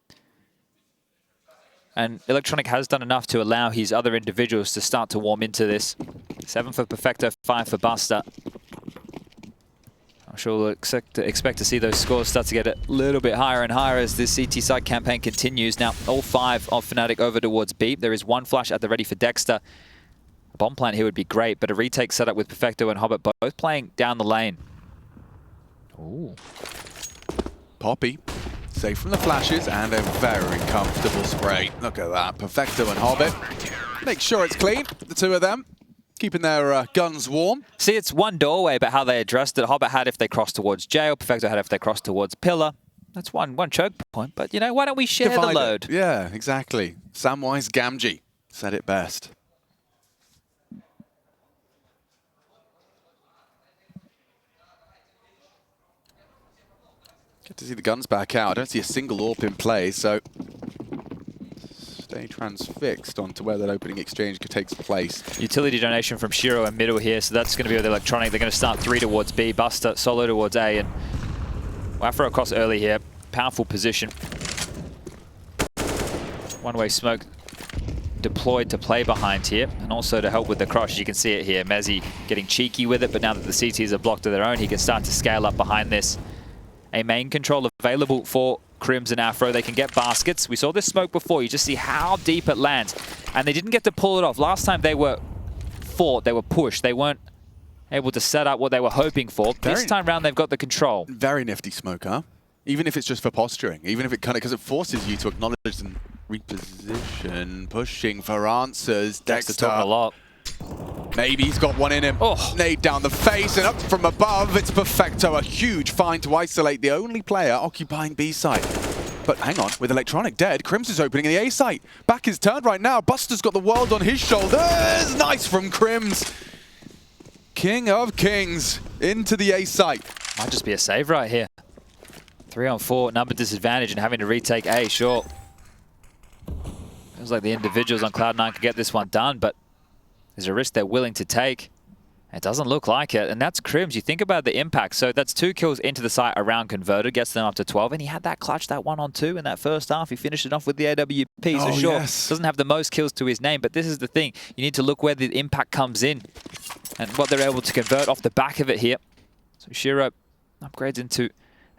And Electronic has done enough to allow his other individuals to start to warm into this. 7 for Perfecto, 5 for Buster. I'm sure we'll expect to see those scores start to get a little bit higher and higher as this CT side campaign continues. Now, all 5 of fnatic over towards B. There is 1 flash at the ready for Dexter. A bomb plant here would be great, but a retake setup with Perfecto and Hobbit both playing down the lane. Ooh. Poppy, safe from the flashes, and a very comfortable spray. Look at that, Perfecto and Hobbit. Make sure it's clean, the 2 of them, keeping their guns warm. See, it's one doorway, but how they addressed it. Hobbit had if they crossed towards jail, Perfecto had if they crossed towards pillar. That's one choke point, but you know, why don't we share the load? Yeah, exactly. Samwise Gamgee said it best. Good to see the guns back out. I don't see a single AWP in play, so stay transfixed onto where that opening exchange takes place. Utility donation from Shiro in middle here, so that's going to be with Electronic. They're going to start 3 towards B, Buster solo towards A, and Afro across early here. Powerful position. One-way smoke deployed to play behind here, and also to help with the cross. You can see it here. Mezzy getting cheeky with it, but now that the CTs are blocked of their own, he can start to scale up behind this. A main control available for Crims and Afro. They can get baskets. We saw this smoke before. You just see how deep it lands. And they didn't get to pull it off. Last time they were fought, they were pushed. They weren't able to set up what they were hoping for. This time round, they've got the control. Very nifty smoke, huh? Even if it's just for posturing. Even if it kind of, because it forces you to acknowledge and reposition. Pushing for answers. Dexter talking a lot. Maybe he's got one in him. Oh. Nade down the face, and up from above, it's Perfecto. A huge find to isolate the only player occupying B side. But hang on, with Electronic dead, Crims is opening the A site. Back is turned right now. Buster's got the world on his shoulders. Nice from Crims. King of Kings into the A site. Might just be a save right here. 3 on 4, number disadvantage, and having to retake A, sure. Feels like the individuals on Cloud9 could get this one done, but there's a risk they're willing to take. It doesn't look like it, and that's Crims. You think about the impact. So that's 2 kills into the site around converted, gets them up to 12, and he had that clutch, that 1 on 2 in that first half. He finished it off with the AWP, so sure, doesn't have the most kills to his name, but this is the thing. You need to look where the impact comes in and what they're able to convert off the back of it here. So Shiro upgrades into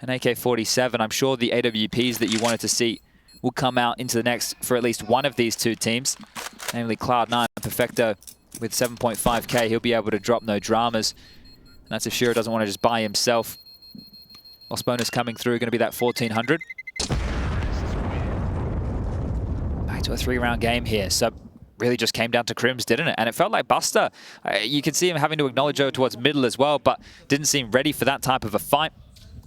an AK-47. I'm sure the AWPs that you wanted to see will come out into the next for at least one of these 2 teams, namely Cloud9. Perfecto with 7.5k, he'll be able to drop no dramas. And that's if Shiro doesn't want to just buy himself. Loss bonus coming through, going to be that 1400. Back to a 3-round game here. So really just came down to Crims, didn't it? And it felt like Buster, you could see him having to acknowledge over towards middle as well, but didn't seem ready for that type of a fight.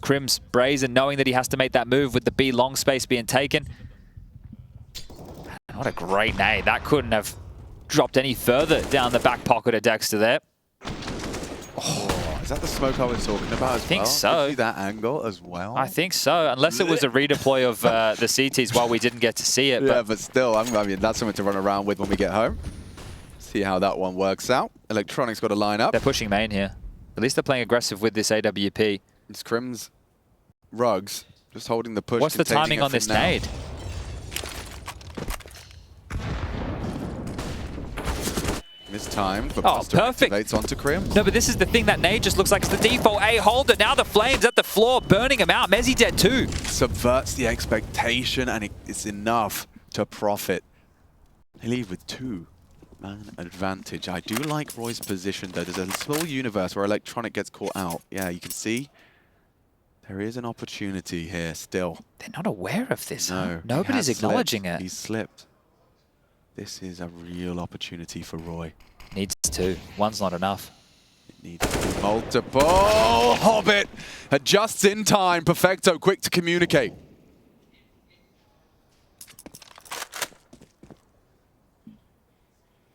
Crim's brazen, knowing that he has to make that move with the B long space being taken. What a great nade. That couldn't have dropped any further down the back pocket of Dexter there. Oh, is that the smoke I was talking about as well? I think so. See that angle as well? I think so, unless it was a redeploy of the CTs while we didn't get to see it. Yeah, but still, I mean, that's something to run around with when we get home. See how that one works out. Electronic's got to line up. They're pushing main here. At least they're playing aggressive with this AWP. It's Crim's rugs, just holding the push. What's the timing on this nade? Mistimed, but perfect. Activates onto Crim. No, but this is the thing, that nade just looks like it's the default A holder. Now the flames at the floor, burning him out. Mezzy dead too. Subverts the expectation, and it's enough to profit. They leave with 2-man advantage. I do like Roy's position, though. There's a small universe where Electronic gets caught out. Yeah, you can see there is an opportunity here still. They're not aware of this. No, Nobody's acknowledging it. He's slipped. This is a real opportunity for Roy. Needs 2. One's not enough. It needs to be multiple. Hobbit adjusts in time. Perfecto, quick to communicate.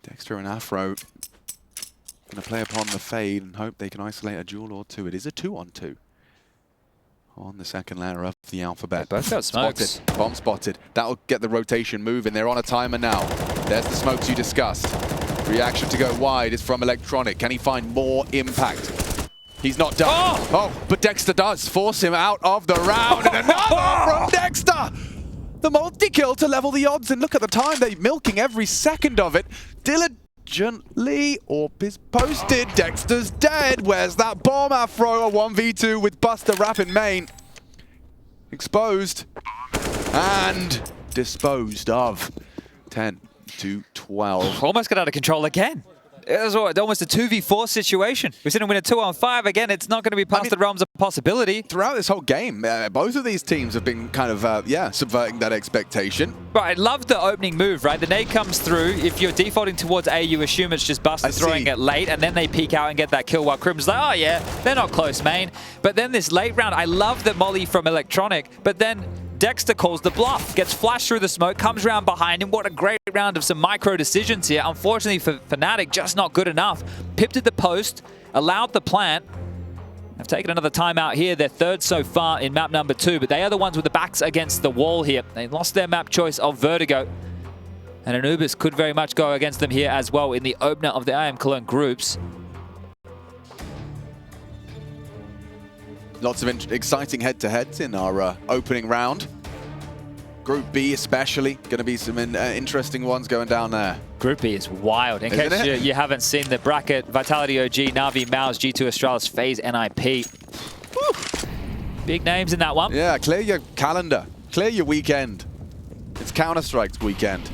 Dexter and Afro going to play upon the fade and hope they can isolate a duel or two. It is a 2-on-2 on the second layer of the alphabet. They both got smokes. Spotted. Bomb spotted. That'll get the rotation moving. They're on a timer now. There's the smokes you discussed. Reaction to go wide is from Electronic. Can he find more impact? He's not done. Oh, but Dexter does force him out of the round. And another from Dexter! The multi-kill to level the odds. And look at the time. They're milking every second of it. Diligently. Orp is posted. Dexter's dead. Where's that bomb, Afro? A 1v2 with Buster Rap in main. Exposed. And disposed of. 10-12. Almost got out of control again. It was almost a 2v4 situation. We're sitting with a 2-on-5. Again, it's not going to be past the realms of possibility. Throughout this whole game, both of these teams have been kind of, subverting that expectation. But I love the opening move, right? The nade comes through. If you're defaulting towards A, you assume it's just Buster throwing it late, and then they peek out and get that kill while Crim's like, oh yeah, they're not close, main. But then this late round, I love the molly from Electronic, but then Dexter calls the bluff, gets flashed through the smoke, comes around behind him. What a great round of some micro decisions here. Unfortunately for fnatic, just not good enough. Pipped at the post, allowed the plant. Have taken another timeout here. They're third so far in map number 2, but they are the ones with the backs against the wall here. They lost their map choice of Vertigo. And Anubis could very much go against them here as well in the opener of the IEM Cologne groups. Lots of exciting head-to-heads in our opening round. Group B especially, going to be some interesting ones going down there. Group B is wild. In case you haven't seen the bracket, Vitality OG, Na'Vi, Maus, G2 Astralis, FaZe, NIP. Woo. Big names in that one. Yeah, clear your calendar. Clear your weekend. It's Counter-Strike's weekend.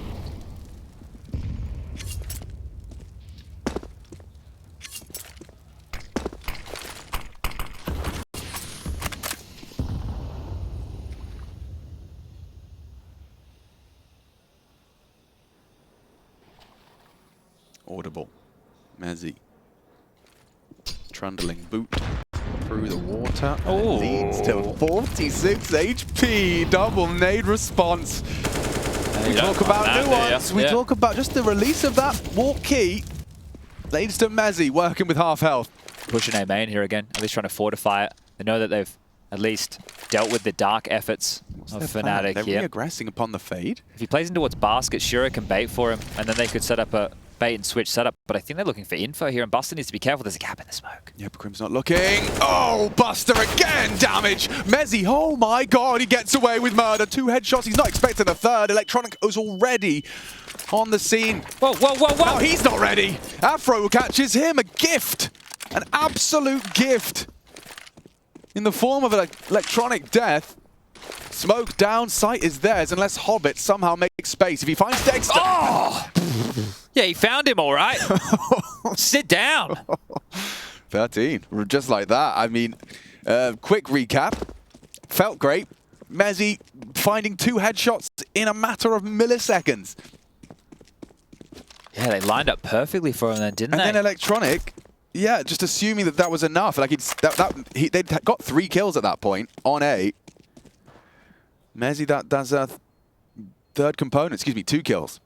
Audible. Mezzy. Trundling boot through the water. Leads to 46 HP. Double nade response. We talk about nuance. We talk about just the release of that walk key. Leads to Mezzy working with half health. Pushing A main here again, at least trying to fortify it. They know that they've at least dealt with the dark efforts of fnatic here. They're re-aggressing upon the fade. If he plays in towards basket, Shura can bait for him, and then they could set up a bait and switch setup, but I think they're looking for info here, and Buster needs to be careful. There's a gap in the smoke. Yeah, but Crim's not looking. Oh, Buster again! Damage! Mezzy, oh my god, he gets away with murder. 2 headshots, he's not expecting a third. Electronic is already on the scene. Whoa, whoa, whoa, whoa! No, he's not ready. Afro catches him, a gift. An absolute gift. In the form of an Electronic death. Smoke down, sight is theirs, unless Hobbit somehow makes space. If he finds Dexter... Oh! Yeah, he found him all right. Sit down. 13, just like that. I mean, quick recap. Felt great. Mezzy finding 2 headshots in a matter of milliseconds. Yeah, they lined up perfectly for him then, didn't they? And then Electronic, Yeah, just assuming that that was enough. Like they'd got 3 kills at that point on A. Mezzi, that's a third component. Excuse me, 2 kills.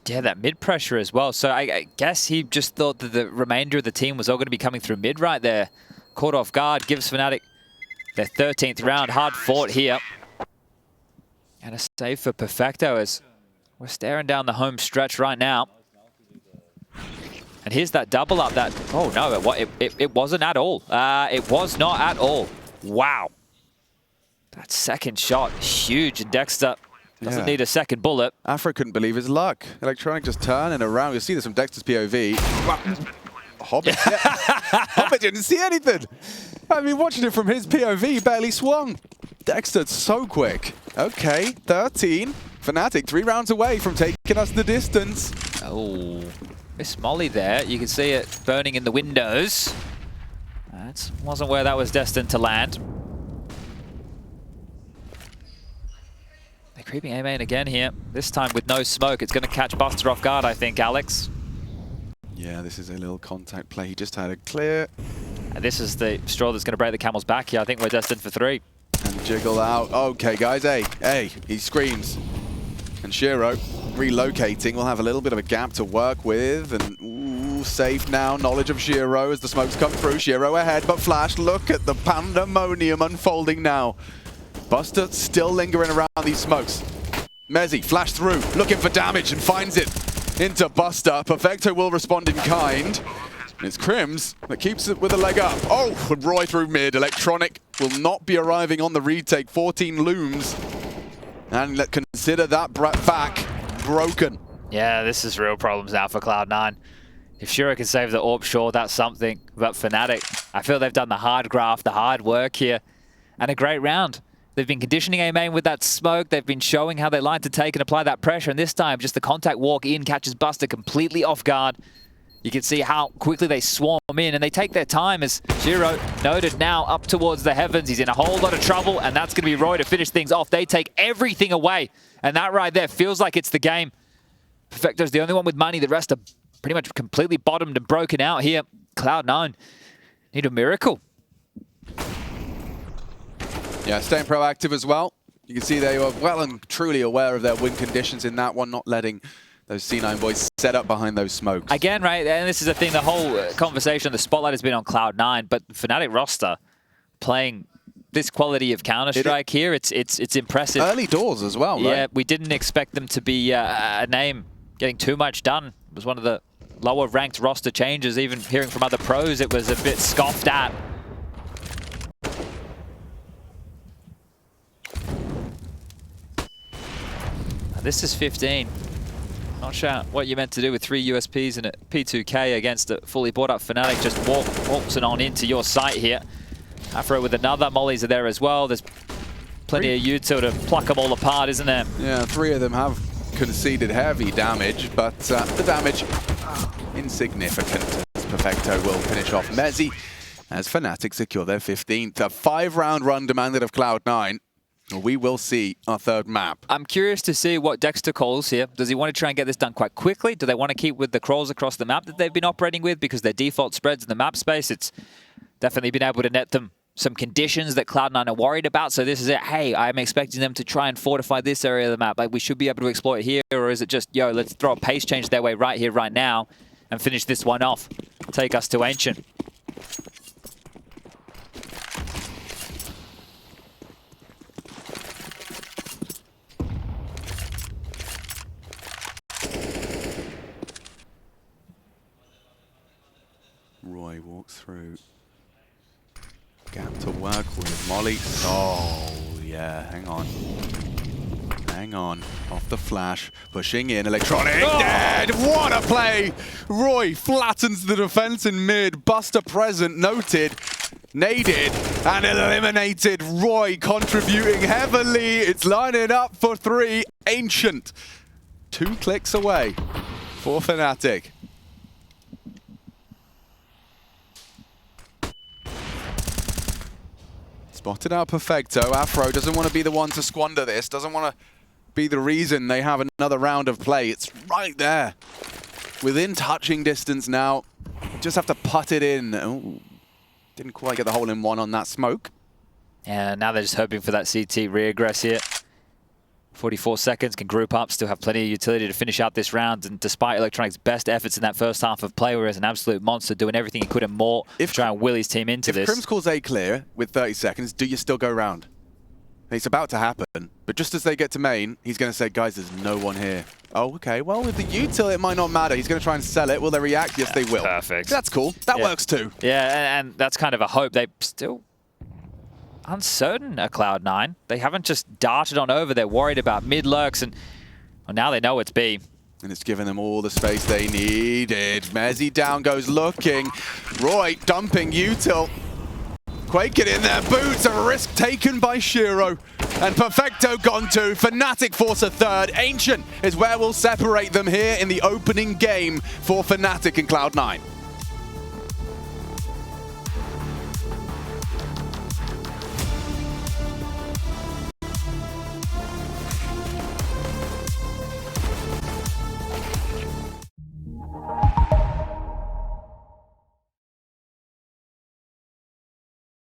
Yeah, that mid pressure as well. So I guess he just thought that the remainder of the team was all going to be coming through mid right there. Caught off guard, gives fnatic their 13th round. Hard fought here. And a save for Perfecto as we're staring down the home stretch right now. And here's that double up that... Oh, no, it wasn't at all. It was not at all. Wow. That second shot, huge. And Dexter doesn't need a second bullet. Afro couldn't believe his luck. Electronic just turning around. You'll see this from Dexter's POV. Hobbit, Hobbit didn't see anything. I mean, watching it from his POV, barely swung. Dexter's so quick. Okay, 13. fnatic 3 rounds away from taking us the distance. Oh, Miss Molly there. You can see it burning in the windows. That wasn't where that was destined to land. They're creeping A main again here. This time with no smoke. It's going to catch Buster off guard, I think, Alex. Yeah, this is a little contact play. He just had a clear. And this is the straw that's going to break the camel's back here. I think we're destined for 3. And jiggle out. Okay, guys, hey, he screams. And Shiro relocating. We'll have a little bit of a gap to work with. And ooh, safe now. Knowledge of Shiro as the smokes come through. Shiro ahead, but Flash, look at the pandemonium unfolding now. Buster still lingering around these smokes. Mezzi, flash through, looking for damage and finds it into Buster. Perfecto will respond in kind. And it's Crims that keeps it with a leg up. Oh, Roy through mid. Electronic will not be arriving on the retake. 14 looms. And consider that back broken. Yeah, this is real problems now for Cloud9. If Shiro can save the AWP, sure, that's something. But fnatic, I feel they've done the hard graft, the hard work here. And a great round. They've been conditioning A main with that smoke. They've been showing how they like to take and apply that pressure. And this time, just the contact walk in catches Buster completely off guard. You can see how quickly they swarm in, and they take their time as Shiro noted now up towards the heavens. He's in a whole lot of trouble, and that's going to be Roy to finish things off. They take everything away, and that right there feels like it's the game. Perfecto's the only one with money. The rest are pretty much completely bottomed and broken out here. Cloud9 need a miracle. Yeah, staying proactive as well. You can see they were well and truly aware of their win conditions in that one, not letting those C9 boys set up behind those smokes. Again, right, and this is the thing, the whole conversation, the spotlight has been on Cloud9, but fnatic roster playing this quality of Counter-Strike here, it's impressive. Early doors as well, right? Yeah, we didn't expect them to be a name getting too much done. It was one of the lower ranked roster changes. Even hearing from other pros, it was a bit scoffed at. This is 15. Not sure what you meant to do with 3 USPs and a P2K against a fully bought up fnatic. Just walks it on into your site here. Afro with another. Mollies are there as well. There's plenty of util to pluck them all apart, isn't there? Yeah, 3 of them have conceded heavy damage, but the damage insignificant as Perfecto will finish off Mezzi as fnatic secure their 15th. A 5-round run demanded of Cloud9. We will see our 3rd map. I'm curious to see what Dexter calls here. Does he want to try and get this done quite quickly? Do they want to keep with the crawls across the map that they've been operating with because their default spreads in the map space? It's definitely been able to net them some conditions that Cloud9 are worried about. So this is it. Hey, I'm expecting them to try and fortify this area of the map. Like, we should be able to exploit here. Or is it just, yo, let's throw a pace change their way right here, right now, and finish this one off. Take us to Ancient. Roy walks through. Gap to work with. Molly. Oh, yeah. Hang on. Hang on. Off the flash. Pushing in. Electronic. Oh! Dead. What a play. Roy flattens the defense in mid. Buster present. Noted. Naded. And eliminated. Roy contributing heavily. It's lining up for 3. Ancient. 2 clicks away for fnatic. Spotted out Perfecto. Afro doesn't want to be the one to squander this. Doesn't want to be the reason they have another round of play. It's right there. Within touching distance now. just have to putt it in. Oh, didn't quite get the hole in one on that smoke. And now they're just hoping for that CT regress here. 44 seconds, can group up, still have plenty of utility to finish out this round. And despite Electronic's best efforts in that first half of play, where he was an absolute monster, doing everything he could and more to try and will his team into this. If Crims calls A clear with 30 seconds, do you still go round? It's about to happen, but just as they get to main, he's going to say, guys, there's no one here. Oh, okay, well, with the util, it might not matter. He's going to try and sell it. Will they react? Yes, they will. Perfect. That's cool. That works too. Yeah, and that's kind of a hope. They still uncertain at Cloud9. They haven't just darted on over. They're worried about mid lurks, and well, now they know it's B. And it's given them all the space they needed. Mezzy down goes looking. Roy dumping util. Quake it in their boots, a risk taken by Shiro. And Perfecto gone too. fnatic force a third. Ancient is where we'll separate them here in the opening game for fnatic and Cloud9.